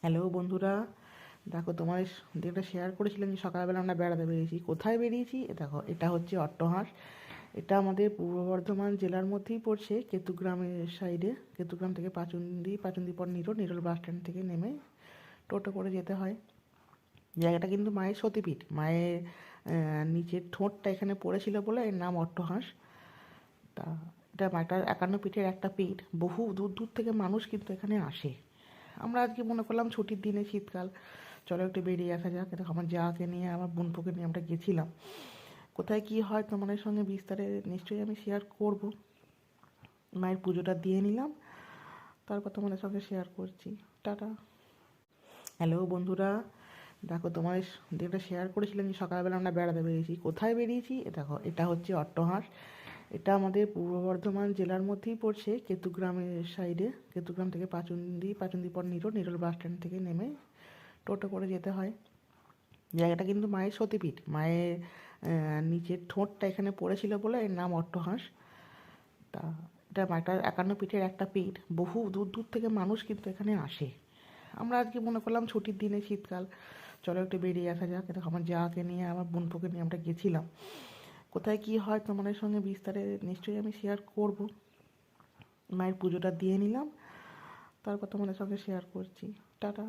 Hello বন্ধুরা, দেখো তোমার যেটা শেয়ার করেছিলাম যে সকালবেলা আমরা বেড়াতে বেরিয়েছি। কোথায় বেরিয়েছি দেখো, এটা হচ্ছে অট্টহাঁস। এটা আমাদের পূর্ব বর্ধমান জেলার মধ্যেই পড়ছে, কেতুগ্রামের সাইডে। কেতুগ্রাম থেকে পাচুন্দি পর নিরল বাস স্ট্যান্ড থেকে নেমে টোটো করে যেতে হয়। জায়গাটা কিন্তু মায়ের সতীপীঠ। মায়ের নিচের ঠোঁটটা এখানে পড়েছিল বলে এর নাম অট্টহাঁস। তা এটা মাটার একান্ন পীঠের একটা পীঠ। বহু দূর দূর থেকে মানুষ কিন্তু এখানে আসে। আমরা আজকে মনে করলাম ছুটির দিনে, শীতকাল, চলো একটু বেরিয়ে আসা যাক। দেখো আমার যাকে নিয়ে, আমার বোনপোকে নিয়ে আমরা গেছিলাম। কোথায় কী হয় তোমাদের সঙ্গে বিস্তারে নিশ্চয়ই আমি শেয়ার করব। মায়ের পুজোটা দিয়ে নিলাম, তারপর তোমাদের সঙ্গে শেয়ার করছি। টাটা। হ্যালো বন্ধুরা, দেখো তোমার যেটা শেয়ার করেছিলাম যে সকালবেলা আমরা বেড়াতে বেরিয়েছি। কোথায় বেরিয়েছি দেখো, এটা হচ্ছে অট্টহাঁস। এটা আমাদের পূর্ব বর্ধমান জেলার মধ্যেই পড়ছে, কেতুগ্রামের সাইডে। কেতুগ্রাম থেকে পাচুন্দি পর নিরল বাস স্ট্যান্ড থেকে নেমে টোটো করে যেতে হয়। জায়গাটা কিন্তু মায়ের সতীপীঠ। মায়ের নিচের ঠোঁটটা এখানে পড়েছিল বলে এর নাম অট্টহাঁস। তা এটা মাটার একান্ন পীঠের একটা পীঠ। বহু দূর দূর থেকে মানুষ কিন্তু এখানে আসে। আমরা আজকে মনে করলাম ছুটির দিনে, শীতকাল, চলো একটু বেরিয়ে আসা যাক। দেখো আমার যাকে নিয়ে, আমার বোনপোকে নিয়ে আমরা গেছিলাম। কোথায় কী হয় তোমাদের সঙ্গে বিস্তারে নিশ্চয়ই আমি শেয়ার করব। মায়ের পুজোটা দিয়ে নিলাম, তারপর তোমাদের সঙ্গে শেয়ার করছি। টাটা।